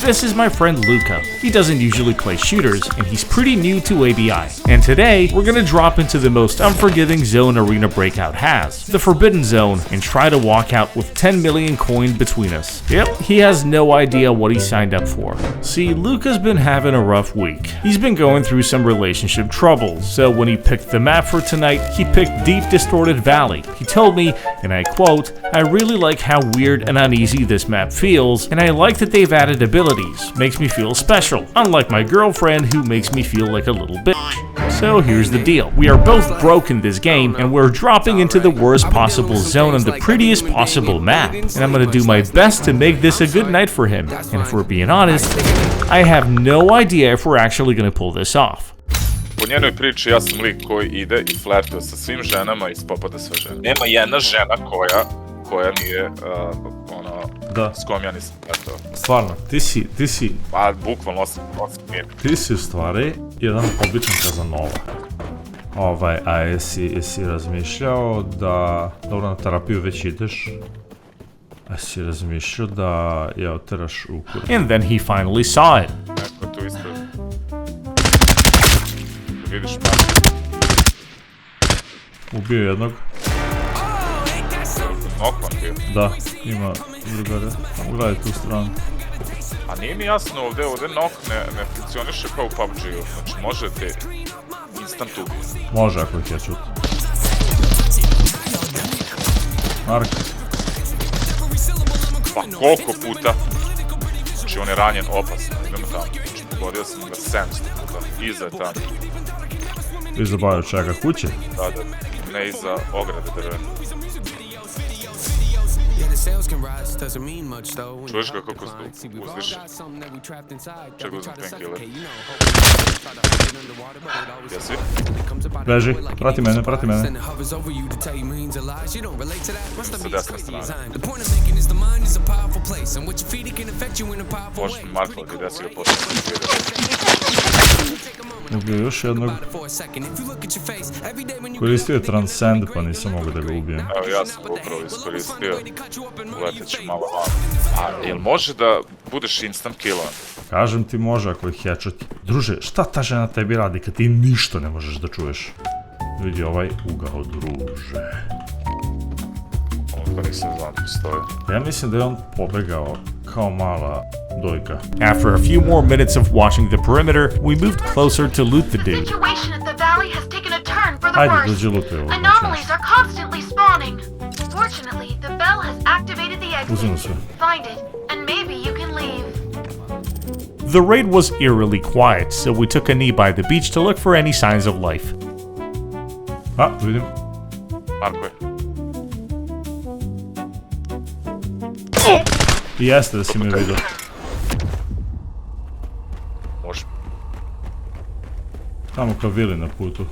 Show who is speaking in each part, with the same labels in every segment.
Speaker 1: This is my friend Luka. He doesn't usually play shooters, and he's pretty new to ABI. And today, we're gonna drop into the most unforgiving zone Arena Breakout has, the Forbidden Zone, and try to walk out with 10 million coin between us. Yep, he has no idea what he signed up for. See, Luka's been having a rough week. He's been going through some relationship troubles, so when he picked the map for tonight, he picked Deep Distorted Valley. He told me, and I quote, "I really like how weird and uneasy this map feels, and I like that they've added abilities. Makes me feel special, unlike my girlfriend who makes me feel like a little bitch." So here's the deal. We are both broke in this game, and we're dropping into the worst possible zone on the prettiest possible map. And I'm gonna do my best to make this a good night for him. And if we're being honest, I have no idea if we're actually gonna pull this off.
Speaker 2: Po njenoj priči ja sam lik koji ide i flertuje sa svim ženama i spopada sve žene. Nema jedna žena koja nije s kojom ja nisam flertovao.
Speaker 3: Stvarno, ti si...
Speaker 2: Pa, bukvalno 8 mir.
Speaker 3: Ti si u stvari jedan običan Kazanova. A jesi razmišljao da... Dobro, na terapiju već ideš. A jesi razmišljao da je oteraš u kurac?
Speaker 1: And then he finally saw it.
Speaker 2: Neko tu isto... Vidiš me.
Speaker 3: Ubio jednog.
Speaker 2: Nokon bio.
Speaker 3: Da, ima drugare. Gledaj tu stranu.
Speaker 2: A nije mi jasno ovdje nok ne funkcioniše kao u PUBG-u. Znači možete instant ubiti.
Speaker 3: Može ako ih je čuti. Mark.
Speaker 2: Pa koliko puta? Znači on je ranjen opasno. Idemo tamo. Znači pogodio sam ga 700 puta. Iza je tamo.
Speaker 3: Iza baju čega, kuće?
Speaker 2: Da, ne iza ograde drvene. Čuješ ga kako uzdiše? Čeg uzim painkiller? Jesi?
Speaker 3: Beži, prati mene.
Speaker 2: Sa desne strane. Možeš mi markla gdje si ga posljedno.
Speaker 3: Ubio još jednog. Koristio je Transcend pa nisam mogu da ga ubijem.
Speaker 2: Evo ja sam ga upravo iskoristio. Letet ću malo van. A jel može da budeš instant killan?
Speaker 3: Kažem ti može ako ih headshot. Druže, šta ta žena tebi radi kad ti ništa ne možeš da čuješ? Vidi ovaj ugao, druže.
Speaker 2: Ovo pa nisam znam postoje.
Speaker 3: Ja mislim da je on pobegao kao mala dojka.
Speaker 1: After a few more minutes of watching the perimeter, we moved closer to loot the dude.
Speaker 3: Ajde, dođi lutuj ovo.
Speaker 4: Anomalies are constantly spawning. Fortunately, the bell has activated the exit.
Speaker 3: Uzmimo sve.
Speaker 4: Find it, and maybe you can leave.
Speaker 1: The raid was eerily quiet, so we took a knee by the beach to look for any signs of life.
Speaker 3: A, vidim.
Speaker 2: Marko je.
Speaker 3: Jeste da si me vidio.
Speaker 2: Može.
Speaker 3: Tamo kao vili na putu.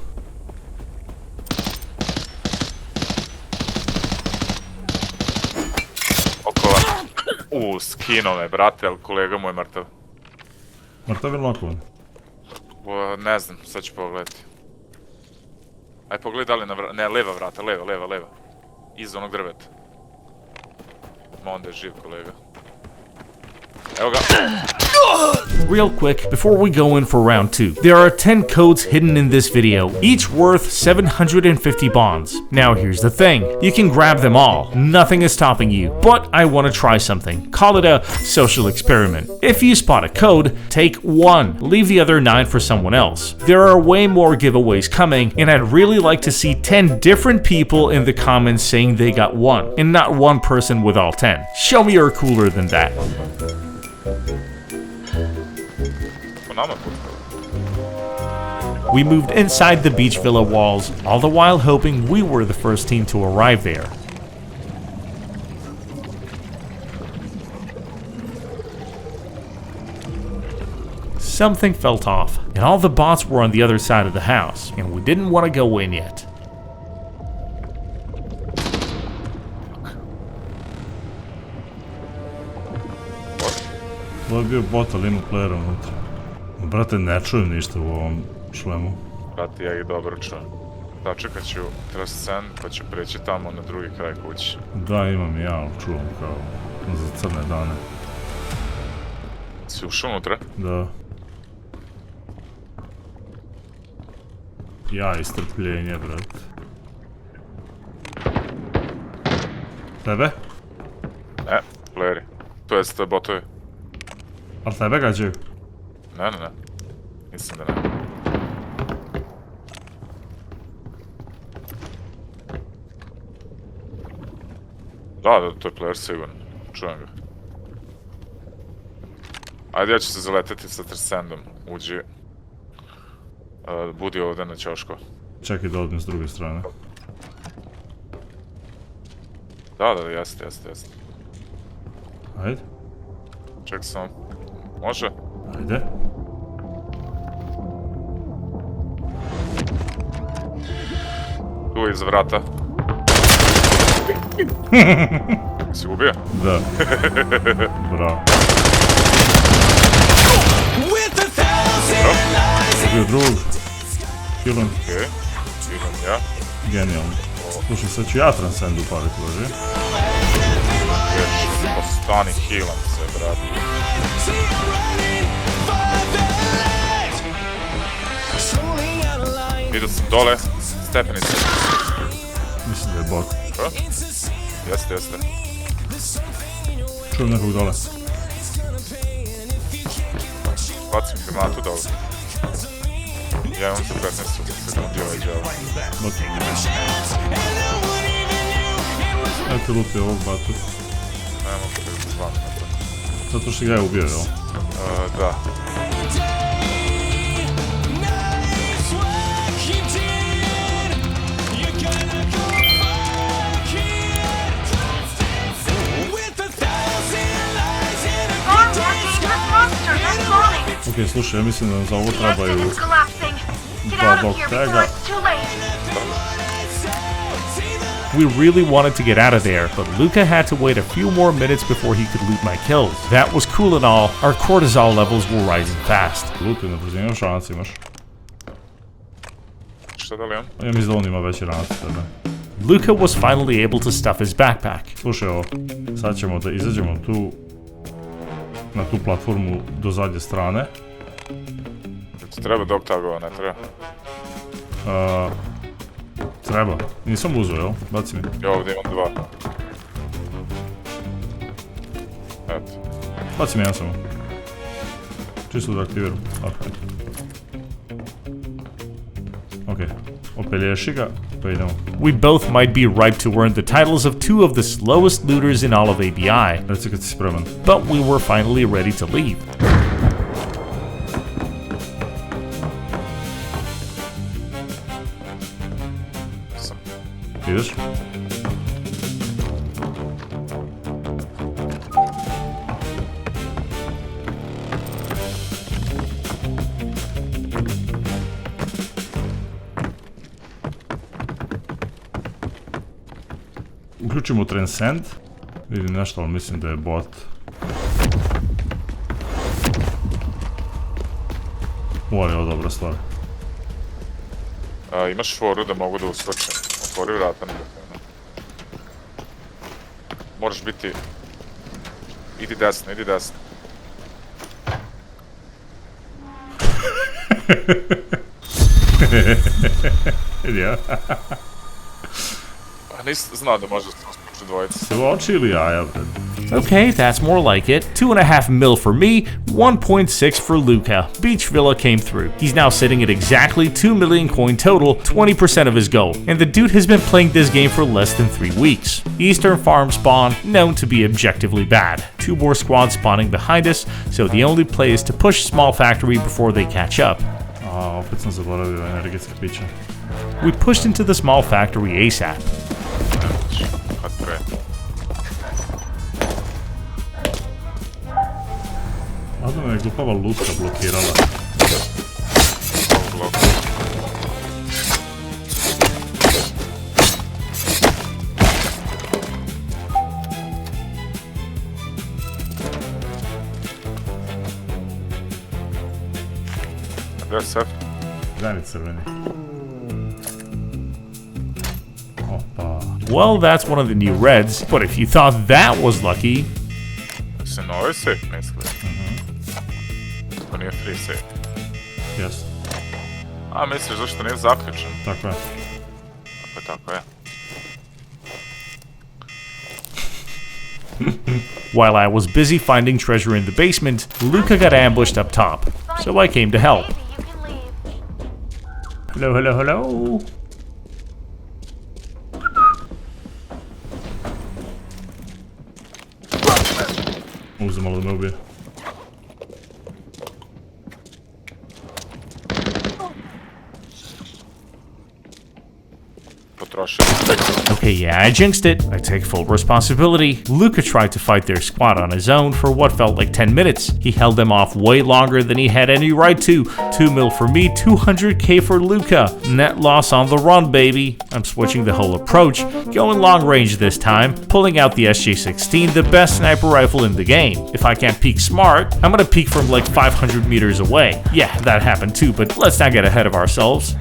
Speaker 2: Okova. Skinuo me, brate, ali kolega mu je mrtav.
Speaker 3: Mrtav ili okovan?
Speaker 2: Ne znam, sad ću pogledati. Aj pogledaj da li na vrata, ne, leva vrata, leva. Iza onog drveta. Ma onda je živ kolega. Evo ga.
Speaker 1: Real quick, before we go in for round 2, there are 10 codes hidden in this video, each worth 750 bonds. Now here's the thing, you can grab them all, nothing is stopping you, but I want to try something, call it a social experiment. If you spot a code, take 1, leave the other 9 for someone else. There are way more giveaways coming, and I'd really like to see 10 different people in the comments saying they got 1, and not one person with all 10. Show me you're cooler than that. We moved inside the beach villa walls, all the while hoping we were the first team to arrive there. Something felt off, and all the bots were on the other side of the house, and we didn't want to go in yet.
Speaker 3: Ovo je bio bot, ali ima playera unutra. Brate, ne čujem ništa u ovom šlemu.
Speaker 2: Brate, ja ih dobro čujem. Sačekat ću Transcend pa ću preći tamo na drugi kraj kući.
Speaker 3: Da, imam i ja, čuvam kao za crne dane.
Speaker 2: Si ušao unutra?
Speaker 3: Da. Ja, istrpljenje, brat. Tebe?
Speaker 2: Ne, playeri. To jest botovi.
Speaker 3: Ali tebe gađaju?
Speaker 2: Ne. Mislim da ne. Da, to je player sigurno. Čujem ga. Ajde, ja ću se zaleteti sa Trsendom. Uđi. Budi ovdje na ćošku.
Speaker 3: Čekaj da odem s druge strane.
Speaker 2: Da, jeste.
Speaker 3: Ajde.
Speaker 2: Ček sam. Može?
Speaker 3: Ajde.
Speaker 2: Tu je iza vrata. Si ubio?
Speaker 3: Da. Bravo. Ubio drugog. Killen.
Speaker 2: Okej. Idem ja.
Speaker 3: Genijalno. Slušaj, sad ću ja Transcend upaliti, loži.
Speaker 2: Ostani, healam se, brat. Vidio sam dole, stepenice.
Speaker 3: Mislim da je bot.
Speaker 2: Jeste.
Speaker 3: Čujem nekog dole.
Speaker 2: Bacim granatu dole. Ja imam za 15 sekundi ovaj džava.
Speaker 3: Bot. Ajte lupi ovog batu.
Speaker 2: Ne mogu da ga zvam.
Speaker 3: Zato što ga je ubio, jel?
Speaker 2: Da.
Speaker 3: Ok, slušaj, ja mislim da nam za ovo trebaju
Speaker 4: Get
Speaker 3: dva
Speaker 4: out of
Speaker 3: dog
Speaker 4: here
Speaker 3: taga.
Speaker 4: before it's too late.
Speaker 1: We really wanted to get out of there, but Luka had to wait a few more minutes before he could loot my kills. That was cool and all, our cortisol levels were rising fast.
Speaker 3: Lupi na brzinu, imaš ranac imaš.
Speaker 2: Šta da li imam?
Speaker 3: Ja mislim da on ima veći ranac od tebe.
Speaker 1: Luka was finally able to stuff his backpack.
Speaker 3: Slušaj ovo, sad ćemo da izađemo tu na tu platformu do zadnje strane.
Speaker 2: Ti treba dog tagova, ne treba?
Speaker 3: Treba. Nisam uzeo, jel? Baci mi.
Speaker 2: Ja ovdje imam 2. Eto.
Speaker 3: Baci mi jedan samo. Čisto da aktiviram. Ok. Opelješi ga, pa idemo.
Speaker 1: We both might be ripe to earn the titles of two of the slowest looters in all of ABI,
Speaker 3: Reci kad si spreman.
Speaker 1: but we were finally ready to leave.
Speaker 3: Ideš? Uključimo Transcend. Vidim nešto, ali mislim da je bot. Ovo je dobra stvar.
Speaker 2: Imaš foru da mogu da uskočim. Otvori vrata. Moraš biti... Idi desno.
Speaker 3: Ja.
Speaker 2: Nisi znao da možeš da uskoči dvojica.
Speaker 3: Se oči ili jaja, bre?
Speaker 1: Okay, that's more like it. 2.5 mil for me, 1.6 for Luka. Beach Villa came through. He's now sitting at exactly 2 million coin total, 20% of his goal. And the dude has been playing this game for less than 3 weeks. Eastern farm spawn, known to be objectively bad. 2 more squads spawning behind us, so the only play is to push small factory before they catch up.
Speaker 3: Opet sam zaboravio energetske piće.
Speaker 1: We pushed into the small factory ASAP.
Speaker 2: Kad pre.
Speaker 3: Ladno me je glupava Luka blokirala.
Speaker 2: Blok. Gdje je sef?
Speaker 3: Daj mi crveni. Opa.
Speaker 1: Well, that's one of the new reds, but if you thought that was lucky,
Speaker 2: Se novi sef, misli. nije free save.
Speaker 3: Jest.
Speaker 2: A misliš zašto nije zaključen?
Speaker 3: Tako je.
Speaker 2: Tako je.
Speaker 1: While I was busy finding treasure in the basement, Luka got ambushed up top, so I came to help.
Speaker 4: Maybe you can leave.
Speaker 3: Hello, hello, hello. Uzem malo da me ubije.
Speaker 2: Potrošio.
Speaker 1: Okay, yeah, I jinxed it. I take full responsibility. Luka tried to fight their squad on his own for what felt like 10 minutes. He held them off way longer than he had any right to. 2 mil for me, 200k for Luka. Net loss on the run, baby. I'm switching the whole approach, going long range this time, pulling out the SJ-16, the best sniper rifle in the game. If I can't peek smart, I'm gonna peek from like 500 meters away. Yeah, that happened too, but let's not get ahead of ourselves.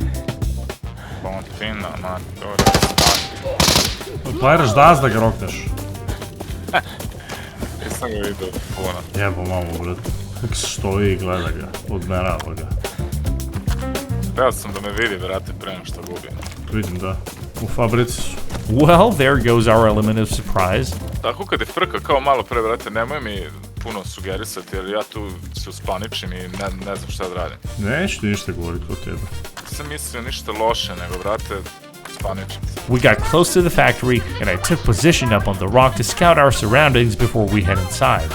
Speaker 2: Fontina, matori.
Speaker 3: Plajraš da ga rokneš.
Speaker 2: Nisam ga vidio od fona.
Speaker 3: Jebo mamu, bret. Kako stoji i gleda ga. Odmerava ga.
Speaker 2: Htio sam da me vidi, brate, pre nego što gubim.
Speaker 3: Vidim da. U fabrici su.
Speaker 1: Well, there goes our element of surprise.
Speaker 2: Tako kad je frka kao malo pre, brate, nemoj mi puno sugerisati jer ja tu se uspaničim i ne znam šta da radim.
Speaker 3: Neću ti ništa govoriti o tebe.
Speaker 2: Nisam mislio ništa loše, nego, brate, uspaničim se.
Speaker 1: We got close to the factory, and I took position up on the rock to scout our surroundings before we head inside.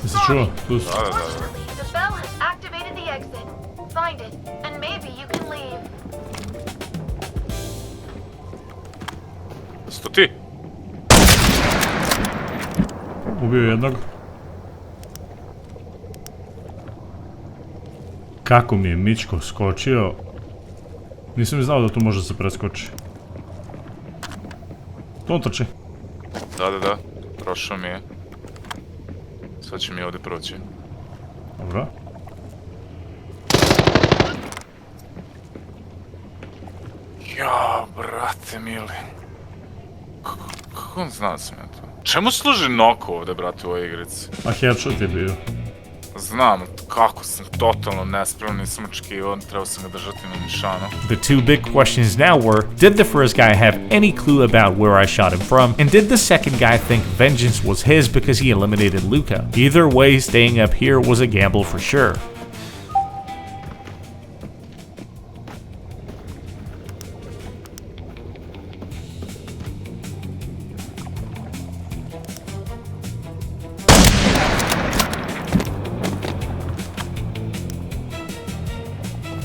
Speaker 3: Jesi čuo? Tu su.
Speaker 4: Unfortunately, the bell has activated the exit. Find it, and maybe you can leave.
Speaker 2: Sto ti?
Speaker 3: Ubio jednog. Kako mi je Mičko skočio. Nisam ni znao da tu može se preskoči. To on trči.
Speaker 2: Da. Prošao mi je. Sad će mi ovdje proći.
Speaker 3: Dobro.
Speaker 2: Ja, brate mili. Kako on zna da sam ja to? Čemu služi Noko ovdje, brate, u ovoj igrici?
Speaker 3: A headshot je bio.
Speaker 2: Znam, kako sam totalno nespreman, nisam očekivao, trebao sam ga držati na nišanu.
Speaker 1: The two big questions now were, did the first guy have any clue about where I shot him from, and did the second guy think vengeance was his because he eliminated Luka? Either way, staying up here was a gamble for sure.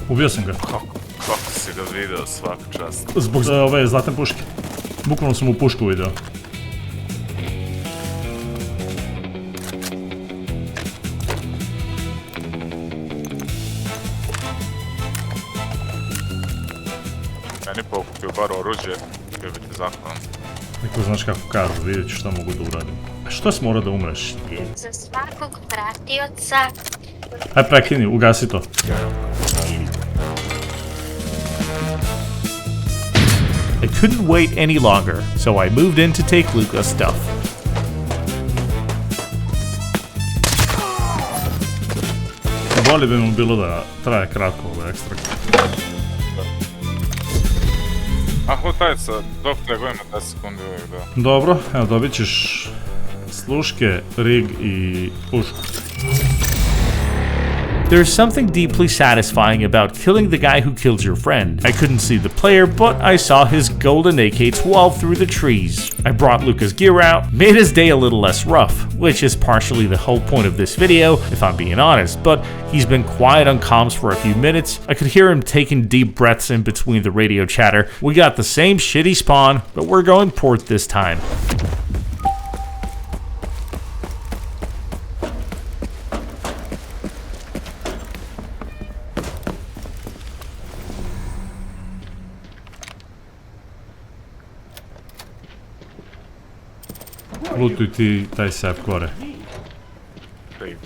Speaker 3: Ubio sam ga.
Speaker 2: Kako si ga vidio, svaka čast.
Speaker 3: Zbog ove zlatne puške. Bukvalno sam mu pušku vidio.
Speaker 2: Meni pokupio bar oruđe, bio bi ti zahvalan.
Speaker 3: Neko znaš kako kažu, vidjet ću šta mogu da uradim. A što si morao da umreš?
Speaker 5: Za svakog pratioca.
Speaker 3: Aj prekini, ugasi to.
Speaker 1: I couldn't wait any longer, so I moved in to take Luka's stuff.
Speaker 3: Bolje bi mu bilo da traje kratko ovo ekstra.
Speaker 2: A hvatajca, dok treba ima 10 sekundi uvijek, da.
Speaker 3: Dobro, evo dobit ćeš sluške, rig i pušku.
Speaker 1: There's something deeply satisfying about killing the guy who killed your friend. I couldn't see the player, but I saw his golden AK-12 through the trees. I brought Luka's gear out, made his day a little less rough, which is partially the whole point of this video, if I'm being honest, but he's been quiet on comms for a few minutes. I could hear him taking deep breaths in between the radio chatter. We got the same shitty spawn, but we're going port this time.
Speaker 3: Lutuj ti taj sep gore.
Speaker 2: Rig.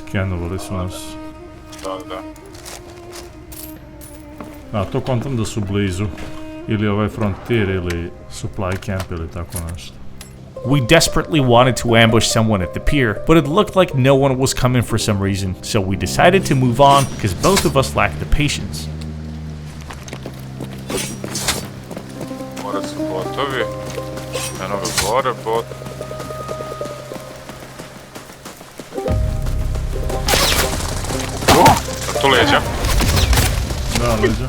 Speaker 3: Skenovali su nas.
Speaker 2: Da.
Speaker 3: A to kontam da su blizu. Ili ovaj frontier ili supply camp ili tako nešto.
Speaker 1: We desperately wanted to ambush someone at the pier, but it looked like no one was coming for some reason, so we decided to move on because both of us lacked the patience.
Speaker 2: More su botovi. Eno ga gore, bot. A tu leđa.
Speaker 3: Da, leđa.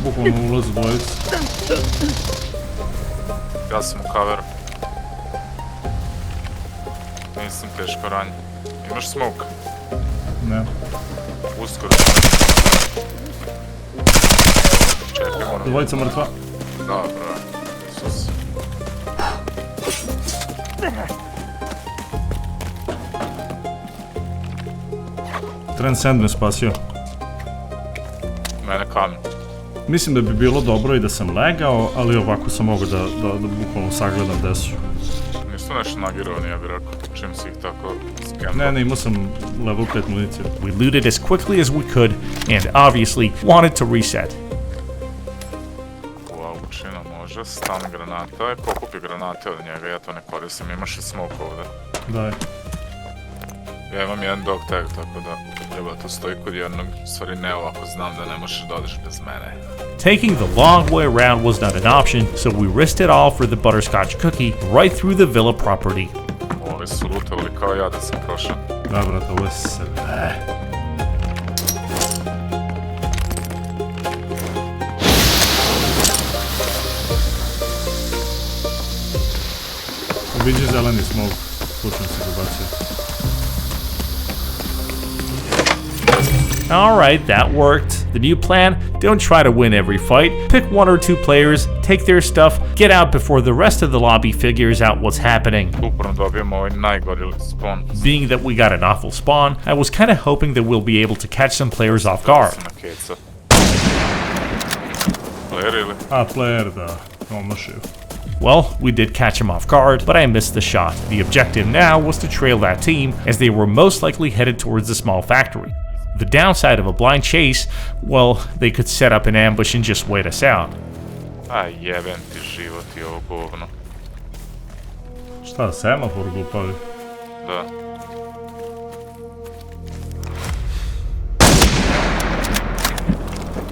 Speaker 3: Bukvalno ulaz dvojica.
Speaker 2: Ja sam u coveru. Nisam teško ranjen. Imaš smoke?
Speaker 3: Ne.
Speaker 2: Uskoro. Čekaj, moram.
Speaker 3: Dvojica mrtva.
Speaker 2: Dobro. Isus.
Speaker 3: Transcend me spasio.
Speaker 2: Mene kamen.
Speaker 3: Mislim da bi bilo dobro i da sam legao, ali ovako sam mogao da bukvalno sagledam gde su.
Speaker 2: Nisu nešto nagirovani, ja bih rekao. Čim si ih tako skempa.
Speaker 3: Ne, imao sam level 5 municije.
Speaker 1: We looted as quickly as we could and obviously wanted to reset.
Speaker 2: Ova učina može. Stan granata. Aj, pokupi granate od njega, ja to ne koristim. Imaš i smoke ovdje.
Speaker 3: Daj.
Speaker 2: Ja imam jedan dog tag, tako da treba to stoji kod jednog. Stvari ne ovako, znam da ne možeš da odeš bez mene.
Speaker 1: Taking the long way around was not an option, so we risked it all for the butterscotch cookie right through the villa property.
Speaker 2: Ovi su lutali kao ja da sam prošao.
Speaker 3: Da, brate, ovo je sve. Obiđi zeleni smog, slučajno se dobacio.
Speaker 1: Alright, that worked. The new plan, don't try to win every fight, pick 1 or 2 players, take their stuff, get out before the rest of the lobby figures out what's happening.
Speaker 2: Uporno dobijemo ovaj najgori spawn.
Speaker 1: Being that we got an awful spawn, I was kinda hoping that we'll be able to catch some players off guard.
Speaker 2: Sam na keca. Player ili?
Speaker 3: A, player, da. Omašio.
Speaker 1: Well, we did catch him off guard, but I missed the shot. The objective now was to trail that team, as they were most likely headed towards the small factory. The downside of a blind chase, well, they could set up an ambush and just wait us out.
Speaker 2: A jebem ti život i ovo govno.
Speaker 3: Šta, semafor glupavi?
Speaker 2: Da.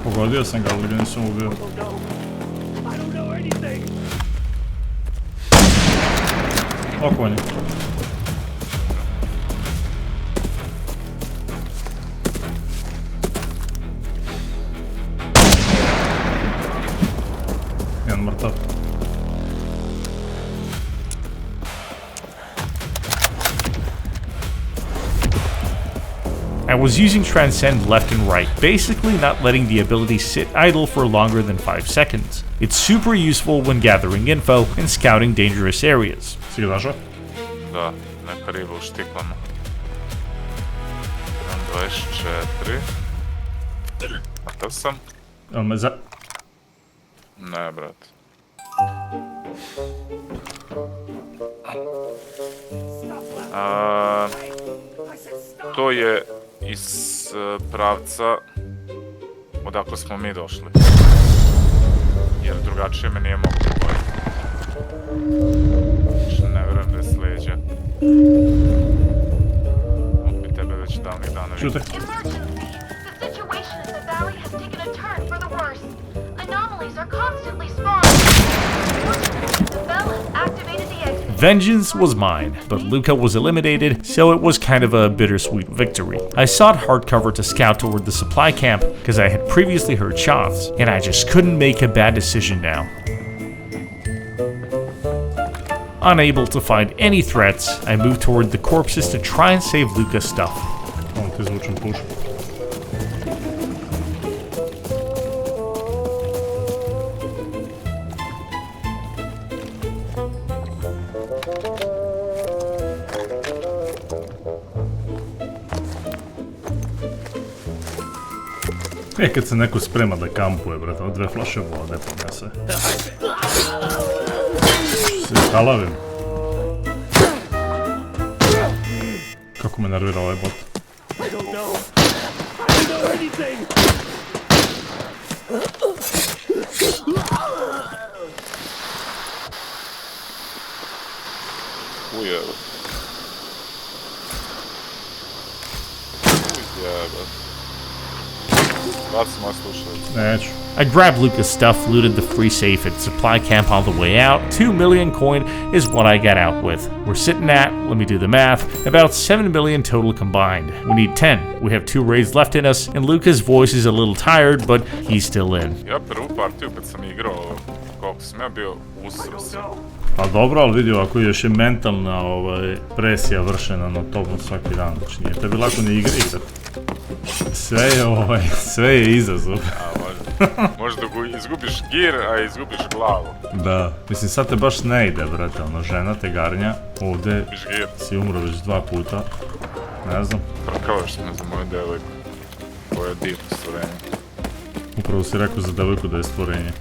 Speaker 3: Pogodio sam ga, ali ga nisam ubio. Oko on je. Jedan mrtav.
Speaker 1: I was using Transcend left and right, basically not letting the ability sit idle for longer than 5 seconds. It's super useful when gathering info and scouting dangerous areas.
Speaker 3: Si ga našao?
Speaker 2: Da, neka riba u štiklama. 24. A to sam?
Speaker 3: Jel me za...
Speaker 2: Ne, brat. To je iz pravca odakle smo mi došli. Jer drugačije me nije mogu pogoditi. Znači, ne vjerujem da je s leđa. Opet tebe već davnih dana vidim.
Speaker 3: Čutaj.
Speaker 4: Emergency! The situation in the valley has taken a turn for the worse. Anomalies are constantly spawning. The bell has activated the exit.
Speaker 1: Vengeance was mine, but Luka was eliminated, so it was kind of a bittersweet victory. I sought hardcover to scout toward the supply camp, because I had previously heard shots, and I just couldn't make a bad decision now. Unable to find any threats, I moved toward the corpses to try and save Luka's stuff.
Speaker 3: Ovo ti zvučim pušku. Kad se neko sprema da kampuje, brate, ovo 2 flaše vode ponese. Se halavim. Kako me nervira ovaj bot.
Speaker 2: Ujebe. Ujebe. Baci moj slušalicu.
Speaker 3: Neću.
Speaker 1: I grabbed Luka's stuff, looted the free safe at supply camp on the way out. 2 million coin is what I got out with. We're sitting at, let me do the math, about 7 million total combined. We need 10. We have 2 raids left in us, and Luka's voice is a little tired, but he's still in.
Speaker 2: Ja prvu partiju kad sam igrao, koliko sam ja bio usro se.
Speaker 3: Pa dobro, ali vidi ovako još je mentalna presija vršena na tobom svaki dan. Znači nije tebi lako ne igri igrat. Sve je izazov.
Speaker 2: A, možda izgubiš gir, a izgubiš glavu.
Speaker 3: Da, mislim sad te baš ne ide, brate, ono, žena te garnja, ovdje si umro već 2 puta, ne znam.
Speaker 2: Prkavaš me za moju devojku, koja je divno stvorenje.
Speaker 3: Upravo si rekao za devojku da je stvorenje.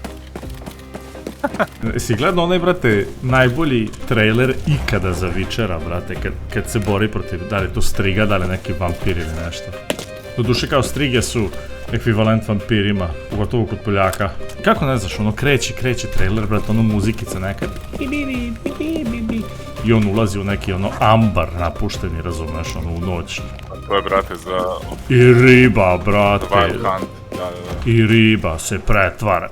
Speaker 3: Si gledao onaj, brate, najbolji trailer ikada za Witchera, brate, kad se bori protiv, da li to striga, da li neki vampir ili nešto. Doduše kao strige su ekvivalent vampirima, pogotovo kod Poljaka. Kako ne znaš, ono kreće trailer, brate, ono muzikica neka. I on ulazi u neki ono ambar napušteni, razumeš, ono u noć.
Speaker 2: To je, brate, za...
Speaker 3: I riba, brate.
Speaker 2: Wild Hunt, da.
Speaker 3: I riba se pretvara.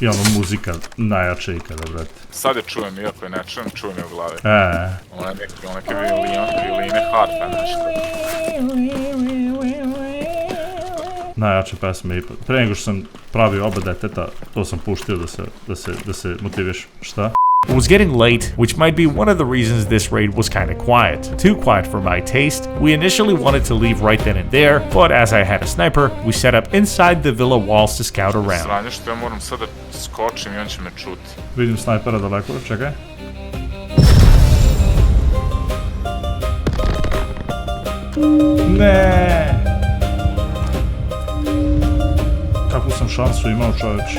Speaker 3: I ono muzika najjača ikada, brate.
Speaker 2: Sad je čujem, iako je ne čujem je u glavi. Ona neke violine, harfa, nešto.
Speaker 3: Najjače pesme ipak. Pre nego što sam pravio oba deteta, to sam puštio da se motiviš. Šta?
Speaker 1: It was getting late, which might be one of the reasons this raid was kinda quiet. Too quiet for my taste. We initially wanted to leave right then and there, but as I had a sniper, we set up inside the villa walls to scout around.
Speaker 2: Sranje što ja moram sad da skočim i on će me čuti.
Speaker 3: Vidim snajpera daleko, čekaj. Ne. Kakvu sam šansu imao, čovječ.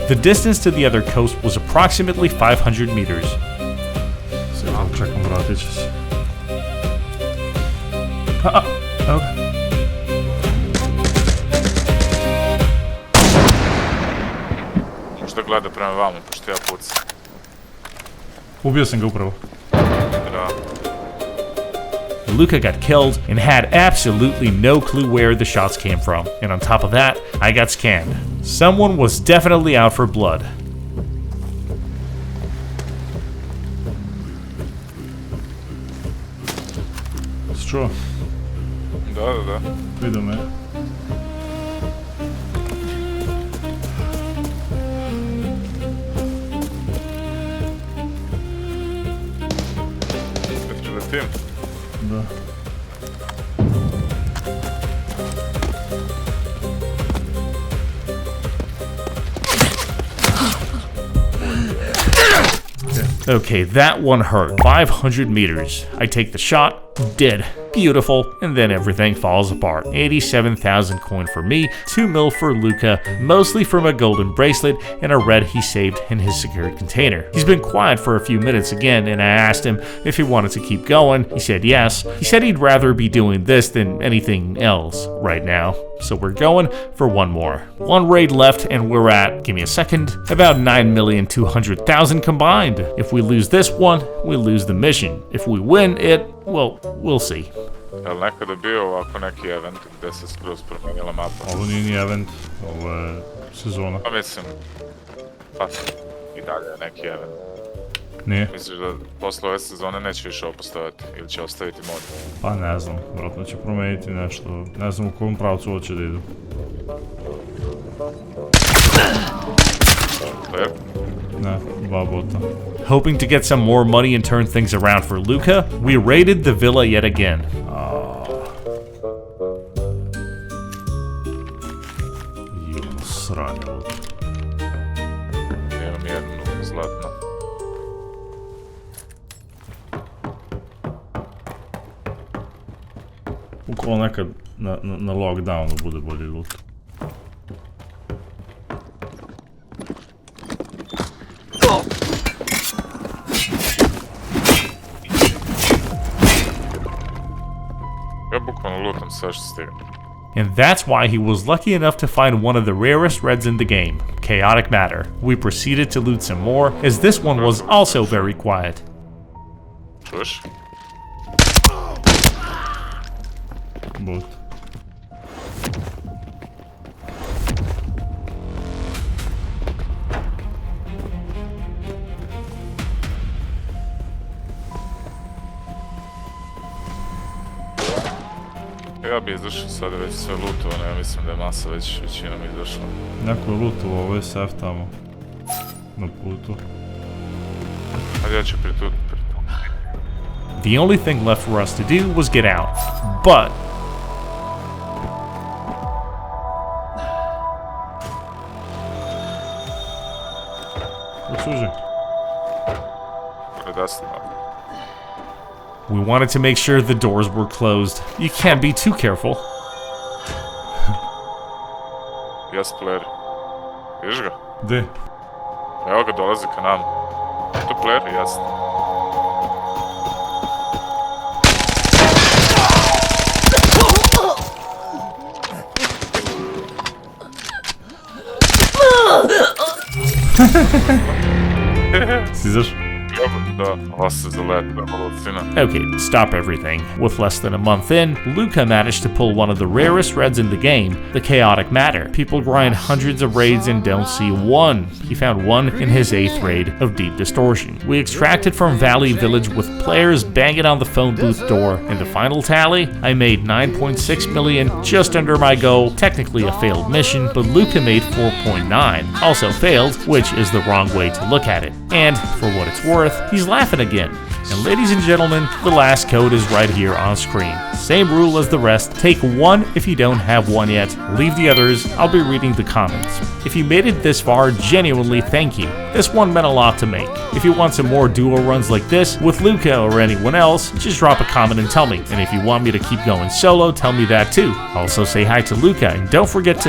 Speaker 1: The distance to the other coast was approximately 500 meters.
Speaker 3: Čekam, vratit će se. Evo ga.
Speaker 2: Možda gleda prema vama, pošto ja pucam.
Speaker 3: Ubio sam ga upravo.
Speaker 2: Da.
Speaker 1: Luka got killed and had absolutely no clue where the shots came from. And on top of that, I got scanned. Someone was definitely out for blood.
Speaker 3: Si čuo?
Speaker 2: Da.
Speaker 3: Vidio me.
Speaker 2: Letim.
Speaker 3: Da.
Speaker 1: Okay, that one hurt. 500 meters. I take the shot, dead. Beautiful, and then everything falls apart. 87,000 coin for me, 2 mil for Luka, mostly from a golden bracelet and a red he saved in his secured container. He's been quiet for a few minutes again, and I asked him if he wanted to keep going. He said yes. He said he'd rather be doing this than anything else right now. So we're going for one more. One raid left, and we're at, give me a second, about 9,200,000 combined. If we lose this one, we lose the mission. If we win it, well, we'll see.
Speaker 2: Jel nekada bio ovako neki event gde se skroz promenila mapa?
Speaker 3: Ovo nije ni event, ovo je sezona.
Speaker 2: Pa mislim, i dalje je neki event.
Speaker 3: Nije?
Speaker 2: Misliš da posle ove sezone neće više ovo postojati ili će ostaviti mod?
Speaker 3: Pa ne znam, vjerojatno će promeniti nešto, ne znam u kom pravcu hoće da idu.
Speaker 2: Fair?
Speaker 3: Ne, 2 bota.
Speaker 1: Hoping to get some more money and turn things around for Luka, we raided the villa yet again.
Speaker 3: Jel, sranje ovdje.
Speaker 2: Imam jednu zlatnu.
Speaker 3: Ukoliko nekad na lockdownu bude bolji loot.
Speaker 2: bukvalno lutam sve što stigam.
Speaker 1: And that's why he was lucky enough to find one of the rarest reds in the game, chaotic matter. We proceeded to loot some more, as this one was also very quiet.
Speaker 2: Čuješ?
Speaker 3: Bot.
Speaker 2: Ja bi izašao sad već sve lutovano, ja mislim da je masa već većinom izašla.
Speaker 3: Neko je lootovao ovaj sef tamo. Na putu.
Speaker 2: Ajde ja ću pritu...
Speaker 1: The only thing left for us to do was get out. But
Speaker 3: Odsluži.
Speaker 2: Predasno.
Speaker 1: we wanted to make sure the doors were closed. You can't be too careful.
Speaker 2: Jes player. Vidiš ga?
Speaker 3: Gde?
Speaker 2: Evo ga, dolazi ka nama. To player, jasno.
Speaker 3: Si izaš?
Speaker 2: Da, ovo se zaleta, halucina.
Speaker 1: Okay, stop everything. With less than a month in, Luka managed to pull one of the rarest reds in the game, the chaotic matter. People grind hundreds of raids and don't see one. He found one in his 8th raid of Deep Distortion. We extracted from Valley Village with players banging on the phone booth door. In the final tally, I made 9.6 million, just under my goal, technically a failed mission, but Luka made 4.9, also failed, which is the wrong way to look at it. And, for what it's worth, he's laughing again. And ladies and gentlemen, the last code is right here on screen. Same rule as the rest, take one if you don't have one yet, leave the others, I'll be reading the comments. If you made it this far, genuinely thank you. This one meant a lot to make. If you want some more duo runs like this, with Luka or anyone else, just drop a comment and tell me. And if you want me to keep going solo, tell me that too. Also say hi to Luka and don't forget to